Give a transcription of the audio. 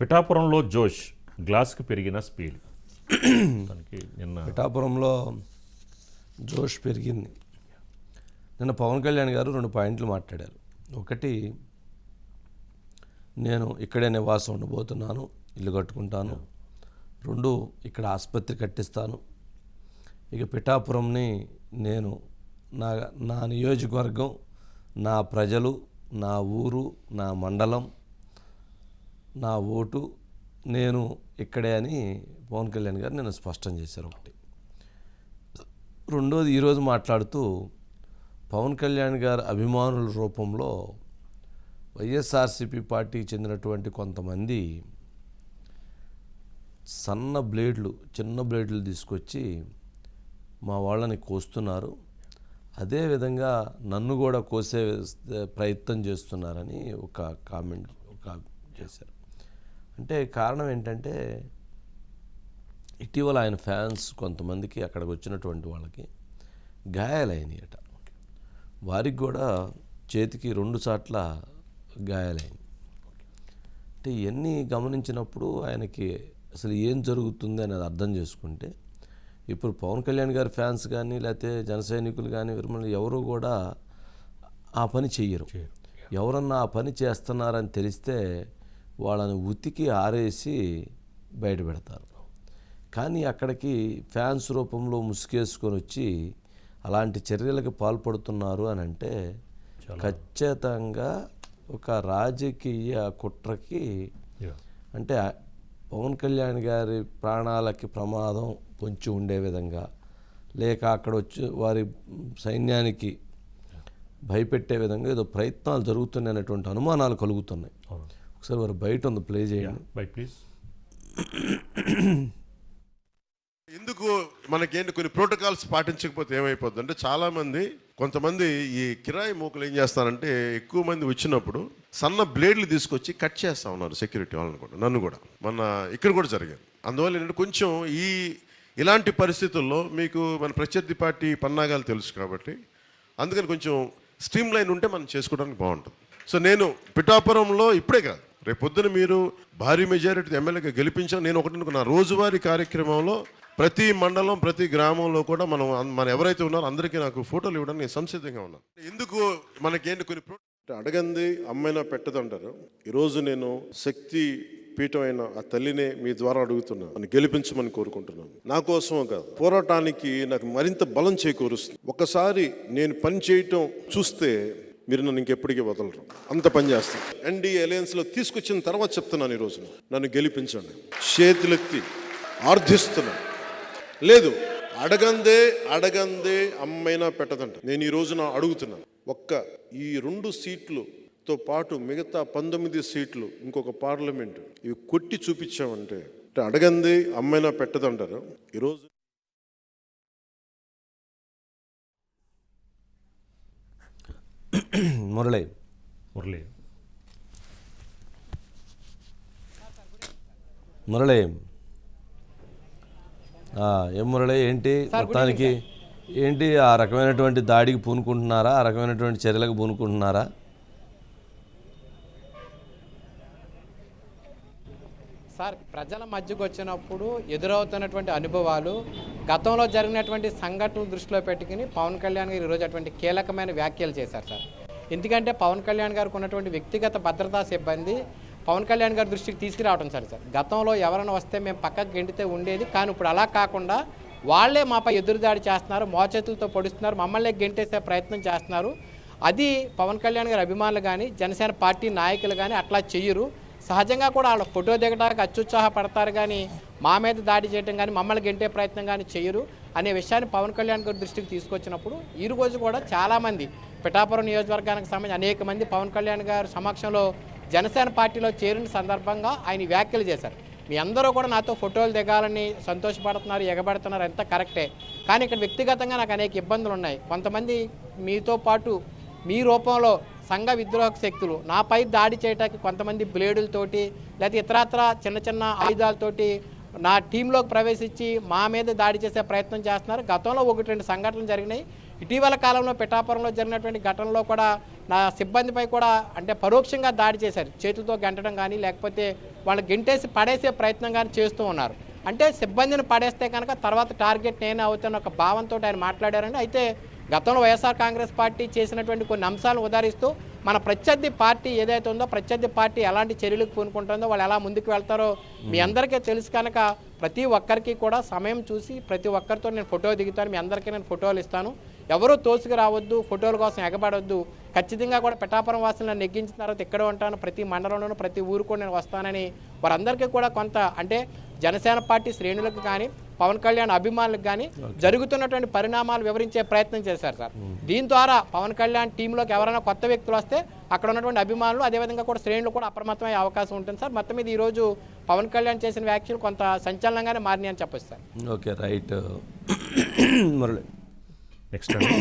పిఠాపురంలో జోష్, గ్లాస్కి పెరిగిన స్పీడ్. పిఠాపురంలో జోష్ పెరిగింది. నిన్న పవన్ కళ్యాణ్ గారు 2 పాయింట్లు మాట్లాడారు. ఒకటి, నేను ఇక్కడే నివాసం ఉండబోతున్నాను, ఇల్లు కట్టుకుంటాను. 2, ఇక్కడ ఆసుపత్రి కట్టిస్తాను. ఇక పిఠాపురంని నేను నా నియోజకవర్గం, నా ప్రజలు, నా ఊరు, నా మండలం, నా ఓటు నేను ఇక్కడే అని పవన్ కళ్యాణ్ గారు నిన్న స్పష్టం చేశారు. ఒకటి. రెండోది, ఈరోజు మాట్లాడుతూ పవన్ కళ్యాణ్ గారు అభిమానుల రూపంలో వైఎస్ఆర్సీపీ పార్టీకి చెందినటువంటి కొంతమంది చిన్న బ్లేడ్లు తీసుకొచ్చి మా వాళ్ళని కోస్తున్నారు, అదేవిధంగా నన్ను కూడా కోసే ప్రయత్నం చేస్తున్నారని ఒక కామెంట్ చేశారు. అంటే కారణం ఏంటంటే, ఇటీవల ఆయన ఫ్యాన్స్ కొంతమందికి అక్కడికి వచ్చినటువంటి వాళ్ళకి గాయాలైనయట. వారికి కూడా చేతికి 2 చోట్ల గాయాలైనవి. అంటే ఇవన్నీ గమనించినప్పుడు ఆయనకి అసలు ఏం జరుగుతుంది అనేది అర్థం చేసుకుంటే, ఇప్పుడు పవన్ కళ్యాణ్ గారి ఫ్యాన్స్ కానీ లేకపోతే జన సైనికులు కానీ ఎవరు కూడా ఆ పని చెయ్యరు. ఎవరన్నా ఆ పని చేస్తున్నారని తెలిస్తే వాళ్ళని ఉతికి ఆరేసి బయట పెడతారు. కానీ అక్కడికి ఫ్యాన్స్ రూపంలో ముసుగేసుకొని వచ్చి అలాంటి చర్యలకు పాల్పడుతున్నారు అని అంటే ఖచ్చితంగా ఒక రాజకీయ కుట్రకి, అంటే పవన్ కళ్యాణ్ గారి ప్రాణాలకి ప్రమాదం పొంచి ఉండే విధంగా, లేక అక్కడ వచ్చి వారి సైన్యానికి భయపెట్టే విధంగా ఏదో ప్రయత్నాలు జరుగుతున్నాయి అనేటువంటి అనుమానాలు కలుగుతున్నాయి. ఒకసారి వారు బయట ఉంది, ప్లే చేయండి. ప్లీజ్. ఎందుకు మనకేంటి కొన్ని ప్రోటోకాల్స్ పాటించకపోతే ఏమైపోద్ది అంటే, చాలామంది కొంతమంది ఈ కిరాయి మూకలు ఏం చేస్తారంటే, ఎక్కువ మంది వచ్చినప్పుడు సన్న బ్లేడ్లు తీసుకొచ్చి కట్ చేస్తూ ఉన్నారు సెక్యూరిటీ వాళ్ళని కూడా, నన్ను కూడా. మన ఇక్కడ కూడా జరిగింది. అందువల్ల ఏంటంటే కొంచెం ఇలాంటి పరిస్థితుల్లో మీకు మన ప్రత్యర్థి పార్టీ పన్నాగాలు తెలుసు కాబట్టి, అందుకని కొంచెం స్ట్రీమ్ లైన్ ఉంటే మనం చేసుకోవడానికి బాగుంటుంది. సో నేను పిఠాపురంలో ఇప్పుడే కాదు, రేపు పొద్దున మీరు భారీ మెజారిటీ ఎమ్మెల్యేగా గెలిపించాను. నేను ఒకటి అనుకున్నా, రోజువారీ కార్యక్రమంలో ప్రతి మండలం, ప్రతి గ్రామంలో కూడా మన ఎవరైతే ఉన్నారో అందరికీ నాకు ఫోటోలు ఇవ్వడానికి నేను సంసిద్ధంగా ఉన్నాను. ఎందుకు మనకేంటి కొన్ని అడగంది అమ్మైనా పెట్టదు అంటారు. ఈరోజు నేను శక్తి పీఠమైన ఆ తల్లినే మీ ద్వారా అడుగుతున్నాను, నన్ను గెలిపించమని కోరుకుంటున్నాను. నా కోసమో కాదు, పోరాటానికి నాకు మరింత బలం చేకూరుస్తుంది. ఒకసారి నేను పని చేయటం చూస్తే మీరు నన్ను ఇంకెప్పటికీ వదలరు, అంత పని చేస్తాను. ఎన్డీఏ అలయన్స్లో తీసుకొచ్చిన తర్వాత చెప్తున్నాను, ఈరోజు నన్ను గెలిపించండి, చేతులెత్తి ఆర్థిస్తున్నాను. లేదు, అడగందే అమ్మైనా పెట్టదంట. నేను ఈ రోజున అడుగుతున్నాను, ఈ 2 సీట్లుతో పాటు మిగతా 19 సీట్లు, ఇంకొక పార్లమెంటు, ఇవి కొట్టి చూపించామంటే అడగంది అమ్మైనా పెట్టదంటారు. ఈరోజు మురళి ఏం మురళి, ఏంటి మొత్తానికి ఏంటి ఆ రకమైనటువంటి దాడికి పూనుకుంటున్నారా, ఆ రకమైనటువంటి చర్యలకు పూనుకుంటున్నారా? సార్, ప్రజల మధ్యకు వచ్చినప్పుడు ఎదురవుతున్నటువంటి అనుభవాలు, గతంలో జరిగినటువంటి సంఘటనలు దృష్టిలో పెట్టుకుని పవన్ కళ్యాణ్ గారు ఈరోజు అటువంటి కీలకమైన వ్యాఖ్యలు చేశారు సార్. ఎందుకంటే పవన్ కళ్యాణ్ గారికి ఉన్నటువంటి వ్యక్తిగత భద్రతా సిబ్బంది పవన్ కళ్యాణ్ గారి దృష్టికి తీసుకురావడం సార్. గతంలో ఎవరైనా వస్తే మేము పక్కకు గెంటితే ఉండేది, కానీ ఇప్పుడు అలా కాకుండా వాళ్లే మాపై ఎదురుదాడి చేస్తున్నారు, మోచేతులతో పొడుస్తున్నారు, మమ్మల్ని గెంటేసే ప్రయత్నం చేస్తున్నారు. అది పవన్ కళ్యాణ్ గారి అభిమానులు కానీ జనసేన పార్టీ నాయకులు కానీ అట్లా చెయ్యరు. సహజంగా కూడా వాళ్ళ ఫోటో దిగడానికి అత్యుత్సాహపడతారు, కానీ మా మీద దాడి చేయడం కానీ మమ్మల్ని గెంటే ప్రయత్నం కానీ చెయ్యరు అనే విషయాన్ని పవన్ కళ్యాణ్ గారి దృష్టికి తీసుకొచ్చినప్పుడు ఈ రోజు కూడా చాలామంది పిఠాపురం నియోజకవర్గానికి సంబంధించి అనేక మంది పవన్ కళ్యాణ్ గారి సమక్షంలో జనసేన పార్టీలో చేరిన సందర్భంగా ఆయన వ్యాఖ్యలు చేశారు. మీ అందరూ కూడా నాతో ఫోటోలు దిగాలని సంతోషపడుతున్నారు, ఎగబడుతున్నారు, అంతా కరెక్టే. కానీ ఇక్కడ వ్యక్తిగతంగా నాకు అనేక ఇబ్బందులు ఉన్నాయి. కొంతమంది మీతో పాటు మీ రూపంలో సంఘ విద్రోహక శక్తులు నాపై దాడి చేయడానికి కొంతమంది బ్లేడులతోటి లేకపోతే ఇతరత్ర చిన్న చిన్న ఆయుధాలతోటి నా టీంలోకి ప్రవేశించి మా మీద దాడి చేసే ప్రయత్నం చేస్తున్నారు. గతంలో 1-2 సంఘటనలు జరిగినాయి. ఇటీవల కాలంలో పిఠాపురంలో జరిగినటువంటి ఘటనలో కూడా నా సిబ్బందిపై కూడా అంటే పరోక్షంగా దాడి చేశారు, చేతులతో గెంటడం కానీ లేకపోతే వాళ్ళు గెంటేసి పడేసే ప్రయత్నం కానీ చేస్తూ ఉన్నారు. అంటే సిబ్బందిని పడేస్తే కనుక తర్వాత టార్గెట్ నేనే అవుతాను ఒక భావంతో ఆయన మాట్లాడారండి. అయితే గతంలో వైఎస్ఆర్ కాంగ్రెస్ పార్టీ చేసినటువంటి కొన్ని అంశాలను ఉదాహరిస్తూ మన ప్రత్యర్థి పార్టీ ఏదైతే ఉందో ప్రత్యర్థి పార్టీ ఎలాంటి చర్యలకు పూనుకుంటుందో వాళ్ళు ఎలా ముందుకు వెళ్తారో మీ అందరికీ తెలుసు కనుక ప్రతి ఒక్కరికి కూడా సమయం చూసి ప్రతి ఒక్కరితో నేను ఫోటో దిగుతాను, మీ అందరికీ నేను ఫోటోలు ఇస్తాను. ఎవరూ తోసుకు రావద్దు, ఫోటోల కోసం ఎగబడొద్దు. ఖచ్చితంగా కూడా పిఠాపురం వాసులను నెగ్గించిన తర్వాత ఇక్కడ ఉంటాను, ప్రతి మండలంలోనూ ప్రతి ఊరు కూడా నేను వస్తానని వారందరికీ కూడా కొంత అంటే జనసేన పార్టీ శ్రేణులకు కానీ పవన్ కళ్యాణ్ అభిమానులకు కానీ జరుగుతున్నటువంటి పరిణామాలు వివరించే ప్రయత్నం చేశారు సార్. దీని ద్వారా పవన్ కళ్యాణ్ టీంలోకి ఎవరైనా కొత్త వ్యక్తులు వస్తే అక్కడ ఉన్నటువంటి అభిమానులు అదేవిధంగా కూడా శ్రేణులు కూడా అప్రమత్తమయ్యే అవకాశం ఉంటుంది సార్. మొత్తం మీద ఈరోజు పవన్ కళ్యాణ్ చేసిన వ్యాఖ్యలు కొంత సంచలనంగానే మారినాయని చెప్పొచ్చు sir. Okay right Murali. Next అండి